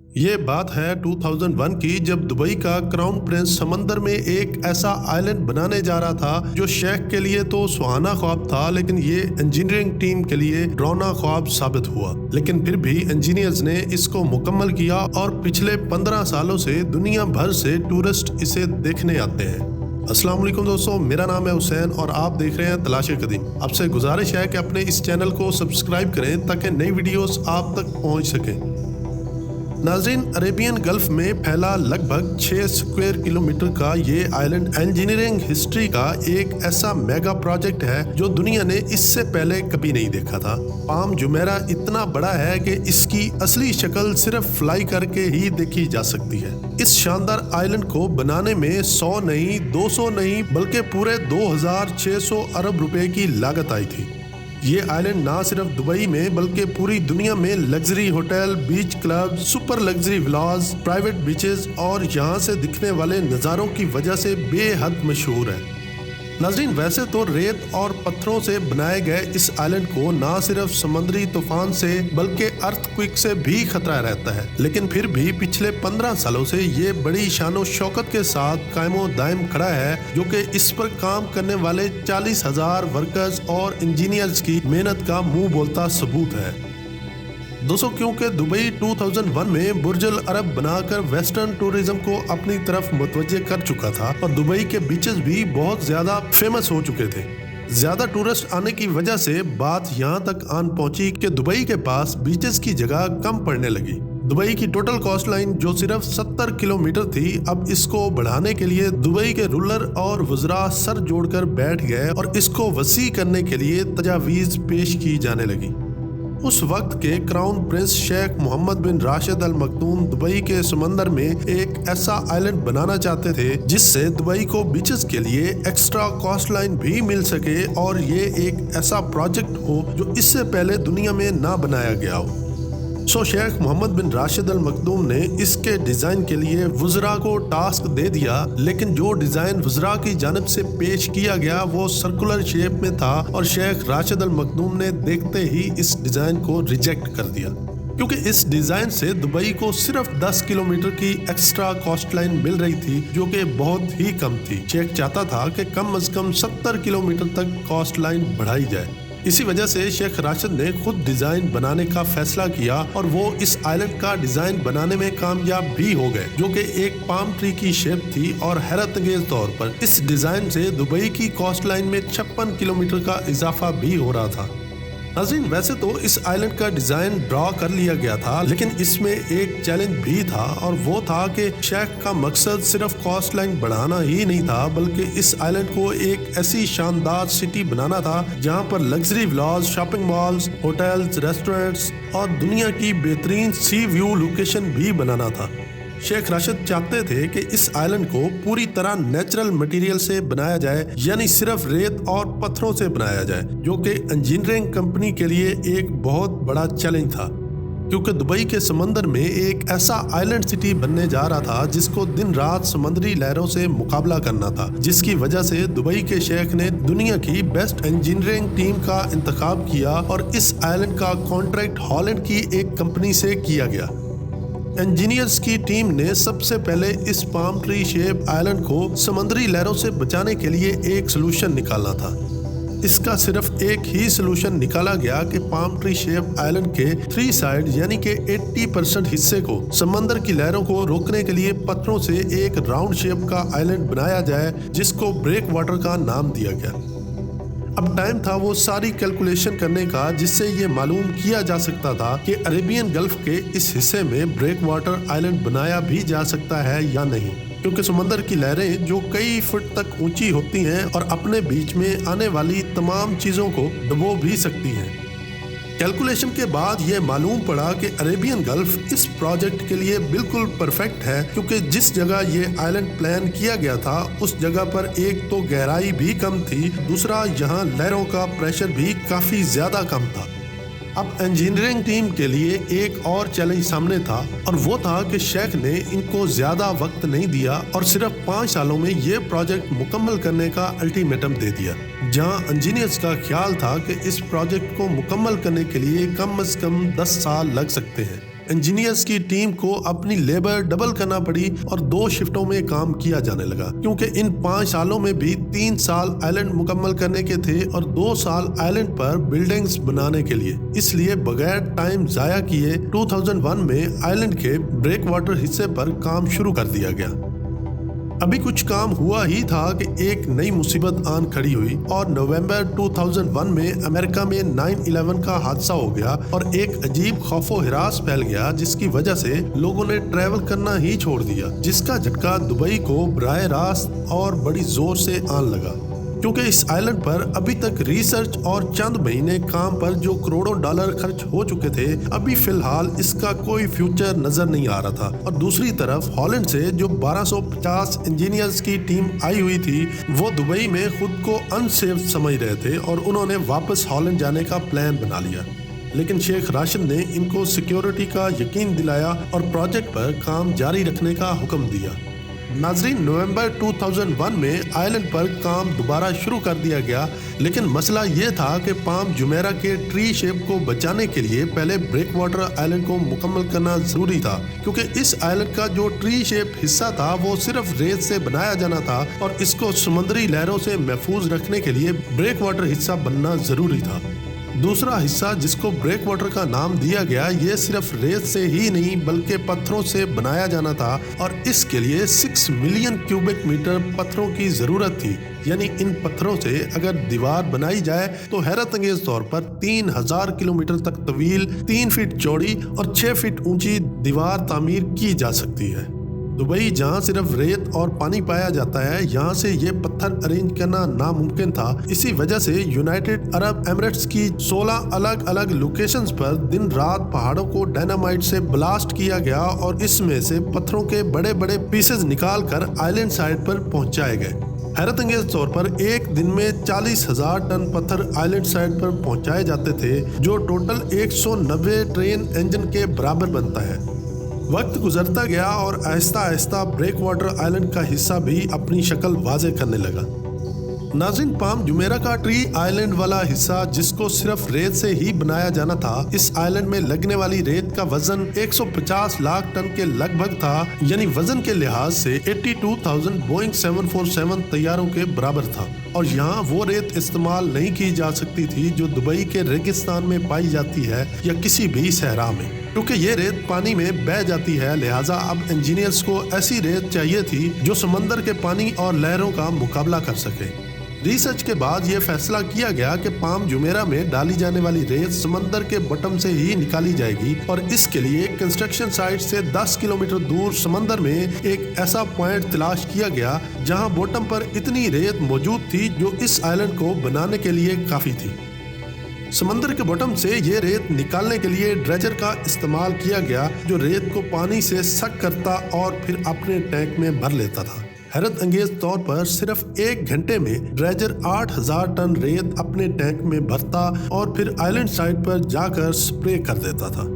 ये बात है 2001 की, जब दुबई का क्राउन प्रिंस समंदर में एक ऐसा आइलैंड बनाने जा रहा था जो शेख के लिए तो सुहाना ख्वाब था, लेकिन ये इंजीनियरिंग टीम के लिए डरावना ख्वाब साबित हुआ। लेकिन फिर भी इंजीनियर्स ने इसको मुकम्मल किया और पिछले 15 सालों से दुनिया भर से टूरिस्ट इसे देखने आते हैं। अस्सलाम वालेकुम दोस्तों, मेरा नाम है हुसैन और आप देख रहे हैं तलाश कदीम। आपसे गुजारिश है कि अपने इस चैनल को सब्सक्राइब करें ताकि नई वीडियोस आप तक पहुंच सकें। नाज़रीन, अरेबियन गल्फ में फैला लगभग 6 स्क्वायर किलोमीटर का ये आइलैंड इंजीनियरिंग हिस्ट्री का एक ऐसा मेगा प्रोजेक्ट है जो दुनिया ने इससे पहले कभी नहीं देखा था। पाम जुमेरा इतना बड़ा है कि इसकी असली शक्ल सिर्फ फ्लाई करके ही देखी जा सकती है। इस शानदार आइलैंड को बनाने में 100 नहीं, 200 नहीं, बल्कि पूरे 2600 अरब रुपए की लागत आई थी। ये आइलैंड ना सिर्फ दुबई में बल्कि पूरी दुनिया में लग्जरी होटल, बीच क्लब, सुपर लग्जरी विलास, प्राइवेट बीचेस और यहाँ से दिखने वाले नज़ारों की वजह से बेहद मशहूर है। नाज़रीन, वैसे तो रेत और पत्थरों से बनाए गए इस आइलैंड को ना सिर्फ समुद्री तूफान से बल्कि अर्थक्वेक से भी खतरा रहता है, लेकिन फिर भी पिछले 15 सालों से ये बड़ी शानो शौकत के साथ कायमो दायम खड़ा है, जो कि इस पर काम करने वाले 40,000 वर्कर्स और इंजीनियर्स की मेहनत का मुंह बोलता सबूत है। दोस्तों, क्योंकि दुबई 2001 में बुर्ज अल अरब बनाकर वेस्टर्न टूरिज्म को अपनी तरफ मुतवज्जे कर चुका था और दुबई के बीचेस भी बहुत ज्यादा फेमस हो चुके थे। ज्यादा टूरिस्ट आने की वजह से बात यहाँ तक आन पहुंची कि दुबई के पास बीचेस की जगह कम पड़ने लगी। दुबई की टोटल कॉस्ट लाइन जो सिर्फ 70 किलोमीटर थी, अब इसको बढ़ाने के लिए दुबई के रूलर और वज़रा सर जोड़कर बैठ गए और इसको वसी करने के लिए तजावीज़ पेश की जाने लगी। उस वक्त के क्राउन प्रिंस शेख मोहम्मद बिन राशिद अल मखदूम दुबई के समंदर में एक ऐसा आइलैंड बनाना चाहते थे जिससे दुबई को बीचेस के लिए एक्स्ट्रा कॉस्ट लाइन भी मिल सके और ये एक ऐसा प्रोजेक्ट हो जो इससे पहले दुनिया में ना बनाया गया हो। शेख मोहम्मद बिन राशिद अल मखदूम ने इसके डिजाइन के लिए वज़रा को टास्क दे दिया, लेकिन जो डिजाइन वज़रा की जानिब से पेश किया गया वो सर्कुलर शेप में था और शेख राशिद अल मखदूम ने देखते ही इस डिजाइन को रिजेक्ट कर दिया, क्योंकि इस डिजाइन से दुबई को सिर्फ 10 किलोमीटर की एक्स्ट्रा कॉस्ट लाइन मिल रही थी, जो कि बहुत ही कम थी। शेख चाहता था कि कम से कम 70 किलोमीटर तक कॉस्ट लाइन बढ़ाई जाए। इसी वजह से शेख राशिद ने खुद डिजाइन बनाने का फैसला किया और वो इस आइलैंड का डिजाइन बनाने में कामयाब भी हो गए, जो कि एक पाम ट्री की शेप थी और हैरत अंगेज तौर पर इस डिजाइन से दुबई की कॉस्ट लाइन में 56 किलोमीटर का इजाफा भी हो रहा था। नाज़रीन, वैसे तो इस आइलैंड का डिजाइन ड्रॉ कर लिया गया था, लेकिन इसमें एक चैलेंज भी था और वो था कि शेख का मकसद सिर्फ कॉस्ट लाइन बढ़ाना ही नहीं था, बल्कि इस आइलैंड को एक ऐसी शानदार सिटी बनाना था जहां पर लग्जरी विलास, शॉपिंग मॉल्स, होटल्स, रेस्टोरेंट्स और दुनिया की बेहतरीन सी व्यू लोकेशन भी बनाना था। शेख राशिद चाहते थे कि इस आइलैंड को पूरी तरह नेचुरल मटेरियल से बनाया जाए, यानी सिर्फ रेत और पत्थरों से बनाया जाए, जो कि इंजीनियरिंग कंपनी के लिए एक बहुत बड़ा चैलेंज था, क्योंकि दुबई के समंदर में एक ऐसा आइलैंड सिटी बनने जा रहा था जिसको दिन रात समुद्री लहरों से मुकाबला करना था, जिसकी वजह से दुबई के शेख ने दुनिया की बेस्ट इंजीनियरिंग टीम का इंतखाब किया और इस आइलैंड का कॉन्ट्रैक्ट हॉलैंड की एक कंपनी से किया गया। इंजीनियर्स की टीम ने सबसे पहले इस पाम ट्री शेप आइलैंड को समुद्री लहरों से बचाने के लिए एक सलूशन निकालना था। इसका सिर्फ एक ही सलूशन निकाला गया कि पाम ट्री शेप आइलैंड के 3 साइड यानी कि 80% हिस्से को समंदर की लहरों को रोकने के लिए पत्थरों से एक राउंड शेप का आइलैंड बनाया जाए, जिसको ब्रेक वाटर का नाम दिया गया। अब टाइम था वो सारी कैलकुलेशन करने का जिससे ये मालूम किया जा सकता था कि अरेबियन गल्फ के इस हिस्से में ब्रेक वाटर आइलैंड बनाया भी जा सकता है या नहीं, क्योंकि समंदर की लहरें जो कई फुट तक ऊंची होती हैं और अपने बीच में आने वाली तमाम चीजों को डुबो भी सकती हैं। कैलकुलेशन के बाद ये मालूम पड़ा कि अरेबियन गल्फ इस प्रोजेक्ट के लिए बिल्कुल परफेक्ट है, क्योंकि जिस जगह ये आइलैंड प्लान किया गया था उस जगह पर एक तो गहराई भी कम थी, दूसरा यहाँ लहरों का प्रेशर भी काफी ज्यादा कम था। अब इंजीनियरिंग टीम के लिए एक और चैलेंज सामने था और वो था कि शेख ने इनको ज्यादा वक्त नहीं दिया और सिर्फ 5 सालों में ये प्रोजेक्ट मुकम्मल करने का अल्टीमेटम दे दिया, जहां इंजीनियर्स का ख्याल था कि इस प्रोजेक्ट को मुकम्मल करने के लिए कम से कम 10 साल लग सकते हैं। इंजीनियर्स की टीम को अपनी लेबर डबल करना पड़ी और 2 शिफ्टों में काम किया जाने लगा, क्योंकि इन 5 सालों में भी 3 साल आइलैंड मुकम्मल करने के थे और 2 साल आइलैंड पर बिल्डिंग्स बनाने के लिए। इसलिए बगैर टाइम जाया किए 2001 में आइलैंड के ब्रेक वाटर हिस्से पर काम शुरू कर दिया गया। अभी कुछ काम हुआ ही था कि एक नई मुसीबत आन खड़ी हुई और नवंबर 2001 में अमेरिका में 9/11 का हादसा हो गया और एक अजीब खौफो हिरास फैल गया, जिसकी वजह से लोगों ने ट्रैवल करना ही छोड़ दिया, जिसका झटका दुबई को बराह रास्त और बड़ी जोर से आन लगा, क्योंकि इस आइलैंड पर अभी तक रिसर्च और चंद महीने काम पर जो करोड़ों डॉलर खर्च हो चुके थे, अभी फिलहाल इसका कोई फ्यूचर नजर नहीं आ रहा था। और दूसरी तरफ हॉलैंड से जो 1250 इंजीनियर्स की टीम आई हुई थी, वो दुबई में खुद को अनसेफ समझ रहे थे और उन्होंने वापस हॉलैंड जाने का प्लान बना लिया। लेकिन शेख राशिद ने इनको सिक्योरिटी का यकीन दिलाया और प्रोजेक्ट पर काम जारी रखने का हुक्म दिया। नाजरीन, नवंबर 2001 में आइलैंड पर काम दोबारा शुरू कर दिया गया, लेकिन मसला ये था कि पाम जुमेरा के ट्री शेप को बचाने के लिए पहले ब्रेक वाटर आइलैंड को मुकम्मल करना जरूरी था, क्योंकि इस आइलैंड का जो ट्री शेप हिस्सा था वो सिर्फ रेत से बनाया जाना था और इसको समुद्री लहरों से महफूज रखने के लिए ब्रेक वाटर हिस्सा बनना जरूरी था। दूसरा हिस्सा जिसको ब्रेक वाटर का नाम दिया गया, ये सिर्फ रेत से ही नहीं बल्कि पत्थरों से बनाया जाना था और इसके लिए 6 मिलियन क्यूबिक मीटर पत्थरों की जरूरत थी। यानी इन पत्थरों से अगर दीवार बनाई जाए तो हैरत अंगेज तौर पर 3000 किलोमीटर तक तवील, 3 फीट चौड़ी और 6 फीट ऊंची दीवार तामीर की जा सकती है। दुबई जहां सिर्फ रेत और पानी पाया जाता है, यहां से ये पत्थर अरेंज करना नामुमकिन था। इसी वजह से यूनाइटेड अरब एमिरेट्स की 16 अलग अलग लोकेशंस पर दिन रात पहाड़ों को डायनामाइट से ब्लास्ट किया गया और इसमें से पत्थरों के बड़े बड़े पीसेस निकाल कर आइलैंड साइड पर पहुंचाए गए। हैरत अंगेज तौर पर एक दिन में 40,000 टन पत्थर आइलैंड साइड पर पहुंचाए जाते थे, जो टोटल 190 ट्रेन इंजन के बराबर बनता है। वक्त गुजरता गया और Aahista Aahista break water island का हिस्सा भी अपनी शक्ल वाज़े करने लगा। नाज़रीन, पाम जुमेरा का ट्री आइलैंड वाला हिस्सा जिसको सिर्फ रेत से ही बनाया जाना था, इस आइलैंड में लगने वाली रेत का वजन 150 लाख टन के लगभग था, यानी वजन के लिहाज से 82,000 बोइंग 747 तैयारों के बराबर था। और यहाँ वो रेत इस्तेमाल नहीं की जा सकती थी जो दुबई के रेगिस्तान में पाई जाती है या किसी भी सहरा में, क्योंकि ये रेत पानी में बह जाती है। लिहाजा अब इंजीनियर्स को ऐसी रेत चाहिए थी जो समंदर के पानी और लहरों का मुकाबला कर सके। रिसर्च के बाद ये फैसला किया गया कि पाम जुमेरा में डाली जाने वाली रेत समंदर के बॉटम से ही निकाली जाएगी और इसके लिए कंस्ट्रक्शन साइट से 10 किलोमीटर दूर समंदर में एक ऐसा पॉइंट तलाश किया गया जहां बॉटम पर इतनी रेत मौजूद थी जो इस आइलैंड को बनाने के लिए काफी थी। समंदर के बॉटम से ये रेत निकालने के लिए ड्रेजर का इस्तेमाल किया गया, जो रेत को पानी से सक करता और फिर अपने टैंक में भर लेता था। हैरत अंगेज तौर पर सिर्फ 1 घंटे में ड्रेजर 8000 टन रेत अपने टैंक में भरता और फिर आइलैंड साइड पर जाकर स्प्रे कर देता था।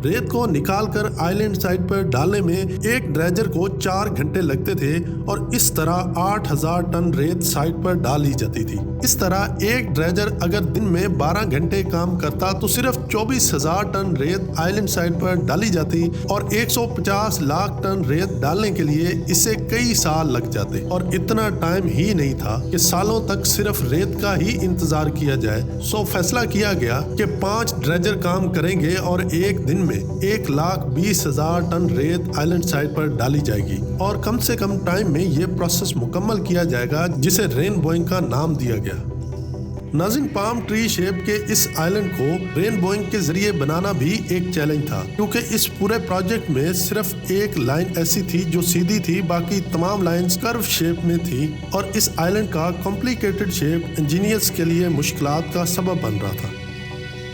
रेत को निकालकर आइलैंड साइड पर डालने में एक ड्रेजर को 4 घंटे लगते थे और इस तरह 8000 टन रेत साइड पर डाली जाती थी। इस तरह एक ड्रेजर अगर दिन में 12 घंटे काम करता तो सिर्फ 24,000 टन रेत आइलैंड साइड पर डाली जाती और 150 लाख टन रेत डालने के लिए इसे कई साल लग जाते। और इतना टाइम ही नहीं था कि सालों तक सिर्फ रेत का ही इंतजार किया जाए। सो फैसला किया गया कि 5 ड्रेजर काम करेंगे और एक दिन 1,20,000 टन रेत आइलैंड साइड पर डाली जाएगी और कम से कम टाइम में ये प्रोसेस मुकम्मल किया जाएगा, जिसे रेनबोइंग का नाम दिया गया। नाज़रीन, पाम ट्री शेप के इस आइलैंड को रेनबोइंग के जरिए बनाना भी एक चैलेंज था, क्योंकि इस पूरे प्रोजेक्ट में सिर्फ एक लाइन ऐसी थी जो सीधी थी, बाकी तमाम लाइंस कर्व शेप में थी और इस आइलैंड का कॉम्प्लिकेटेड शेप इंजीनियर्स के लिए मुश्किलात का सबब बन रहा था,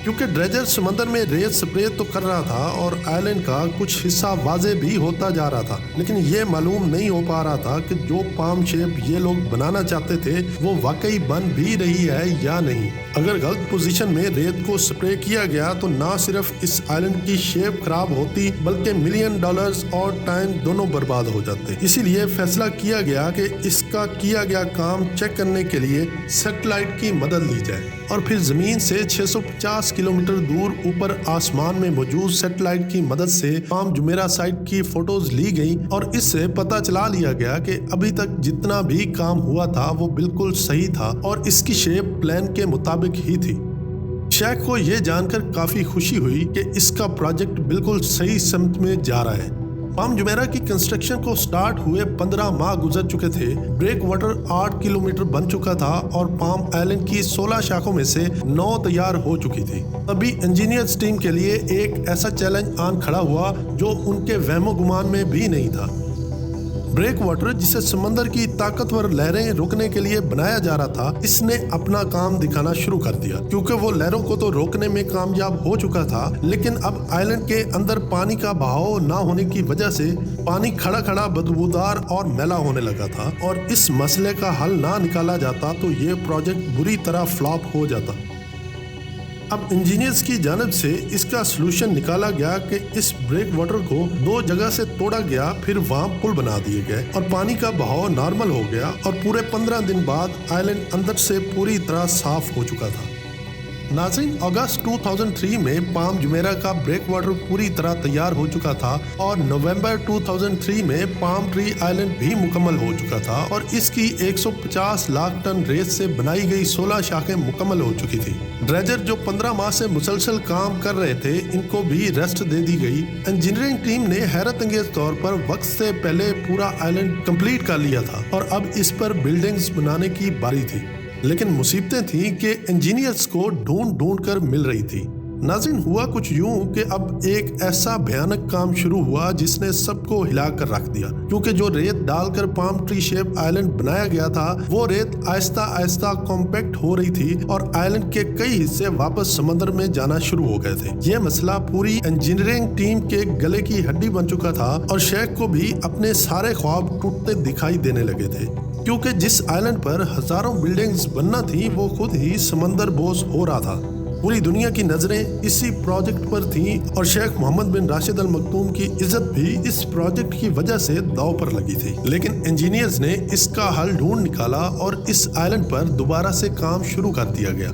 क्योंकि ड्रेजर समंदर में रेत स्प्रे तो कर रहा था और आइलैंड का कुछ हिस्सा वाजे भी होता जा रहा था, लेकिन ये मालूम नहीं हो पा रहा था कि जो पाम शेप ये लोग बनाना चाहते थे वो वाकई बन भी रही है या नहीं। अगर गलत पोजीशन में रेत को स्प्रे किया गया तो ना सिर्फ इस आइलैंड की शेप खराब होती बल्कि $1 मिलियन और टाइम दोनों बर्बाद हो जाते। इसीलिए फैसला किया गया कि इसका किया गया काम चेक करने के लिए सैटेलाइट की मदद ली जाए और फिर जमीन से 650 किलोमीटर दूर ऊपर आसमान में मौजूद सैटेलाइट की मदद से पाम जुमेरा साइट की फोटोज ली गई और इससे पता चला लिया गया कि अभी तक जितना भी काम हुआ था वो बिल्कुल सही था और इसकी शेप प्लान के मुताबिक ही थी। शेख को ये जानकर काफी खुशी हुई कि इसका प्रोजेक्ट बिल्कुल सही समत में जा रहा है। पाम जुमेरा की कंस्ट्रक्शन को स्टार्ट हुए 15 माह गुजर चुके थे। ब्रेक वाटर 8 किलोमीटर बन चुका था और पाम आइलैंड की 16 शाखों में से 9 तैयार हो चुकी थी। तभी इंजीनियर्स टीम के लिए एक ऐसा चैलेंज आन खड़ा हुआ जो उनके वहमो गुमान में भी नहीं था। ब्रेक वाटर, जिसे समंदर की ताकतवर लहरें रोकने के लिए बनाया जा रहा था, इसने अपना काम दिखाना शुरू कर दिया। क्योंकि वो लहरों को तो रोकने में कामयाब हो चुका था, लेकिन अब आइलैंड के अंदर पानी का बहाव ना होने की वजह से पानी खड़ा खड़ा बदबूदार और मैला होने लगा था और इस मसले का हल ना निकाला जाता तो ये प्रोजेक्ट बुरी तरह फ्लॉप हो जाता। अब इंजीनियर्स की जानिब से इसका सलूशन निकाला गया कि इस ब्रेक वाटर को 2 जगह से तोड़ा गया, फिर वहाँ पुल बना दिए गए और पानी का बहाव नॉर्मल हो गया और पूरे 15 दिन बाद आइलैंड अंदर से पूरी तरह साफ हो चुका था। नाज़रीन, अगस्त 2003 में पाम जुमेरा का ब्रेक वाटर पूरी तरह तैयार हो चुका था और नवंबर 2003 में पाम ट्री आइलैंड भी मुकम्मल हो चुका था और इसकी 150 लाख टन रेत से बनाई गई 16 शाखें मुकम्मल हो चुकी थी। ड्रेजर जो 15 माह से मुसलसल काम कर रहे थे, इनको भी रेस्ट दे दी गई। इंजीनियरिंग टीम ने हैरत अंगेज तौर पर वक्त से पहले पूरा आइलैंड कंप्लीट कर लिया था और अब इस पर बिल्डिंग्स बनाने की बारी थी। लेकिन मुसीबतें थीं कि इंजीनियर्स को ढूंढ कर मिल रही थी। नाज़रीन, हुआ कुछ यूं कि अब एक ऐसा भयानक काम शुरू हुआ जिसने सबको हिलाकर रख दिया। क्योंकि जो रेत डालकर पाम ट्री शेप आइलैंड बनाया गया था, वो रेत आहिस्ता आहिस्ता कॉम्पैक्ट हो रही थी और आइलैंड के कई हिस्से वापस समंदर में जाना शुरू हो गए थे। ये मसला पूरी इंजीनियरिंग टीम के गले की हड्डी बन चुका था और शेख को भी अपने सारे ख्वाब टूटते दिखाई देने लगे थे। क्योंकि जिस आइलैंड पर हजारों बिल्डिंग्स बनना थी, वो खुद ही समंदर बोझ हो रहा था। पूरी दुनिया की नजरें इसी प्रोजेक्ट पर थीं और शेख मोहम्मद बिन राशिद अल मखदूम की इज्जत भी इस प्रोजेक्ट की वजह से दांव पर लगी थी। लेकिन इंजीनियर्स ने इसका हल ढूंढ निकाला और इस आइलैंड पर दोबारा से काम शुरू कर दिया गया।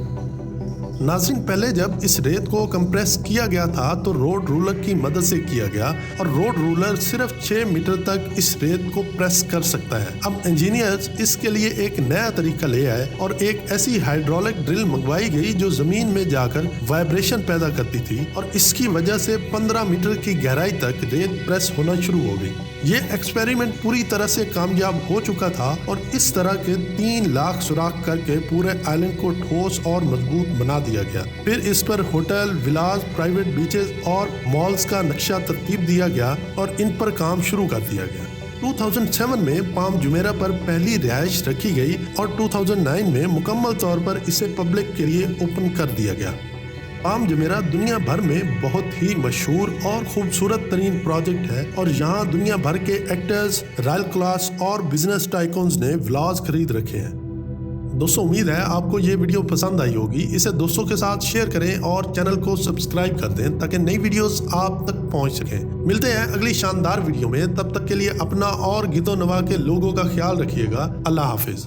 नाज़रीन, पहले जब इस रेत को कंप्रेस किया गया था तो रोड रूलर की मदद से किया गया और रोड रूलर सिर्फ 6 मीटर तक इस रेत को प्रेस कर सकता है। अब इंजीनियर्स इसके लिए एक नया तरीका ले आए और एक ऐसी हाइड्रोलिक ड्रिल मंगवाई गई जो जमीन में जाकर वाइब्रेशन पैदा करती थी और इसकी वजह से 15 मीटर की गहराई तक रेत प्रेस होना शुरू हो गई। ये एक्सपेरिमेंट पूरी तरह से कामयाब हो चुका था और इस तरह के 3 लाख सुराख करके पूरे आइलैंड को ठोस और मजबूत बना दिया गया। फिर इस पर होटल, विलास, प्राइवेट बीचेस और मॉल्स का नक्शा तरतीब दिया गया और इन पर काम शुरू कर दिया गया। 2007 में पाम जुमेरा पर पहली रिहाइश रखी गई और 2009 में मुकम्मल तौर पर इसे पब्लिक के लिए ओपन कर दिया गया। पाम जुमेरा दुनिया भर में बहुत ही मशहूर और खूबसूरत तरीन प्रोजेक्ट है और यहाँ दुनिया भर के एक्टर्स, रॉयल क्लास और बिजनेस टाइकून्स ने विलास खरीद रखे हैं। दोस्तों, उम्मीद है आपको ये वीडियो पसंद आई होगी। इसे दोस्तों के साथ शेयर करें और चैनल को सब्सक्राइब कर दें ताकि नई वीडियोस आप तक पहुंच सकें। मिलते हैं अगली शानदार वीडियो में। तब तक के लिए अपना और गीतो नवा के लोगों का ख्याल रखिएगा। अल्लाह हाफिज।